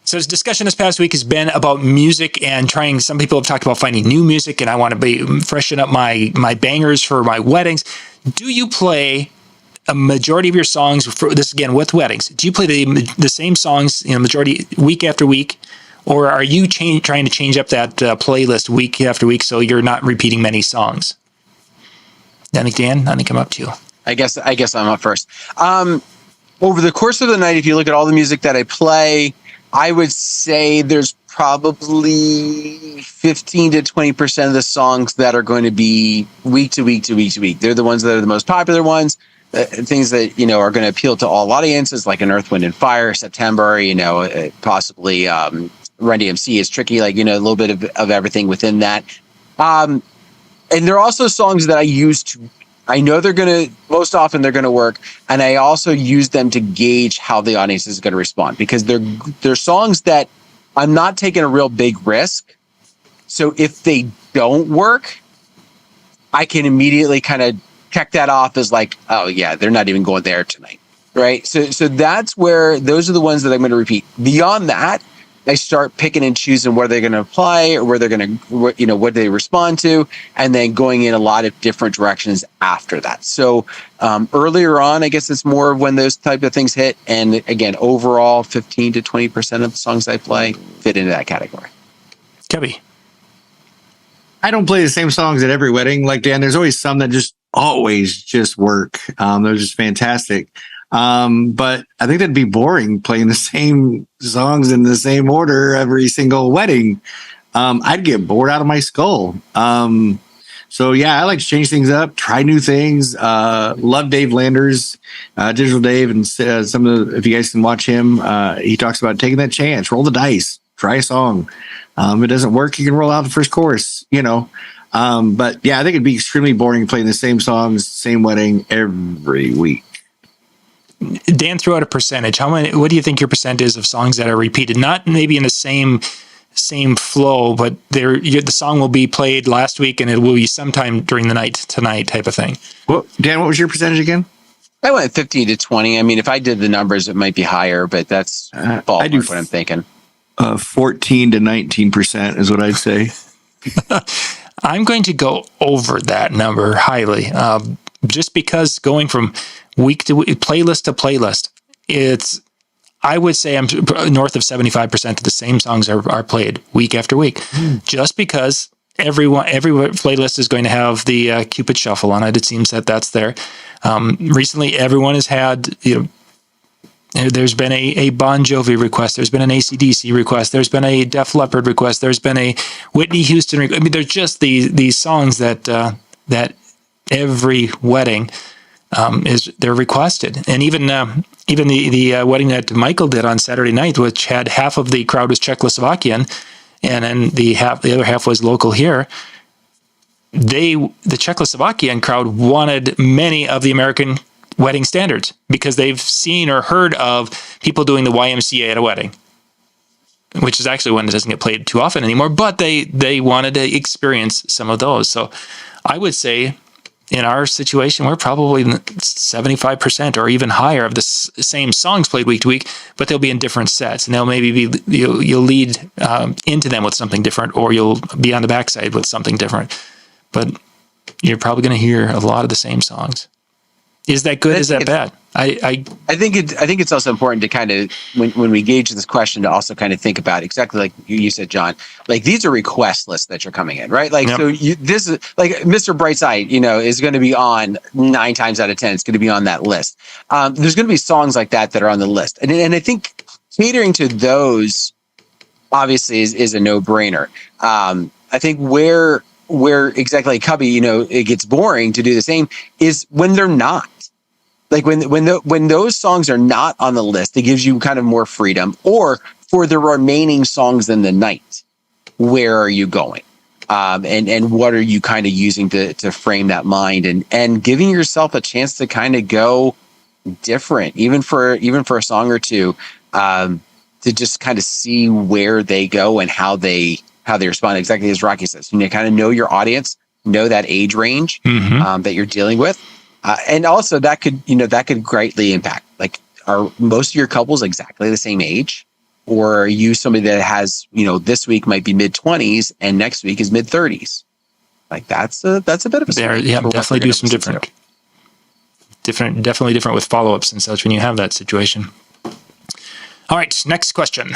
So this discussion this past week has been about music and trying. Some people have talked about finding new music, and I want to be freshen up my bangers for my weddings. Do you play a majority of your songs for this again with weddings? Do you play the same songs, majority week after week, or are you trying to change up that playlist week after week so you're not repeating many songs? I think Dan, I think I'm up to you. I guess I'm up first. Over the course of the night, if you look at all the music that I play, I would say there's probably 15 to 20% of the songs that are going to be week to week to week to week. They're the ones that are the most popular ones, things that, are going to appeal to all audiences, like an Earth, Wind, and Fire, September, possibly Run DMC is tricky, like, a little bit of everything within that. And there are also songs that I know most often they're going to work. And I also use them to gauge how the audience is going to respond, because they're songs that I'm not taking a real big risk. So if they don't work, I can immediately kind of check that off as like, oh yeah, they're not even going there tonight. Right. So that's where those are the ones that I'm going to repeat. Beyond that, I start picking and choosing where they're going to apply or where they're going to, what they respond to, and then going in a lot of different directions after that. So earlier on, I guess it's more when those type of things hit. And again, overall, 15 to 20% of the songs I play fit into that category. Cubbie. I don't play the same songs at every wedding. Like Dan, there's always some that always just work. They're just fantastic. But I think that'd be boring playing the same songs in the same order every single wedding. I'd get bored out of my skull. So yeah, I like to change things up, try new things. Love Dave Landers, Digital Dave, and if you guys can watch him, he talks about taking that chance, roll the dice, try a song. If it doesn't work, you can roll out the first chorus, But yeah, I think it'd be extremely boring playing the same songs, same wedding every week. Dan threw out a percentage. What do you think your percent is of songs that are repeated? Not maybe in the same flow, but the song will be played last week and it will be sometime during the night tonight type of thing. Well, Dan, what was your percentage again? I went 15 to 20. I mean, if I did the numbers, it might be higher, but that's ballpark what I'm thinking. 14 to 19% is what I'd say. I'm going to go over that number highly, just because going from week to week, playlist to playlist, I would say I'm north of 75% of the same songs are played week after week, just because every playlist is going to have the Cupid Shuffle on it. It seems that's there. Recently, everyone has had, there's been a Bon Jovi request. There's been an AC/DC request. There's been a Def Leppard request. There's been a Whitney Houston request. I mean, there's just these songs that every wedding they're requested. And even the wedding that Michael did on Saturday night, which had half of the crowd was Czechoslovakian, and then the other half was local here. The Czechoslovakian crowd wanted many of the American wedding standards because they've seen or heard of people doing the YMCA at a wedding, which is actually one that doesn't get played too often anymore, but they wanted to experience some of those. So I would say in our situation, we're probably 75% or even higher of the same songs played week to week, but they'll be in different sets, and they'll maybe be you'll lead into them with something different, or you'll be on the backside with something different. But you're probably going to hear a lot of the same songs. Is that good? Is that bad? I think it's also important to kind of when we gauge this question to also kind of think about exactly like you said, John. Like these are request lists that you're coming in, right? Like So this is like Mr. Brightside, is going to be on 9 times out of 10. It's going to be on that list. There's going to be songs like that are on the list, and I think catering to those obviously is a no brainer. I think where exactly like Cubbie, it gets boring to do the same is when they're not. Like when those songs are not on the list, it gives you kind of more freedom. Or for the remaining songs in the night, where are you going? And what are you kind of using to frame that mind and giving yourself a chance to kind of go different, even for a song or two, to just kind of see where they go and how they respond. Exactly as Rocky says, you kind of know your audience, know that age range that you're dealing with. And also that could greatly impact, like, are most of your couples exactly the same age? Or are you somebody that has, this week might be mid-20s and next week is mid-30s? Like that's a bit of a There, yeah, definitely do some different, definitely different with follow-ups and such when you have that situation. All right, next question.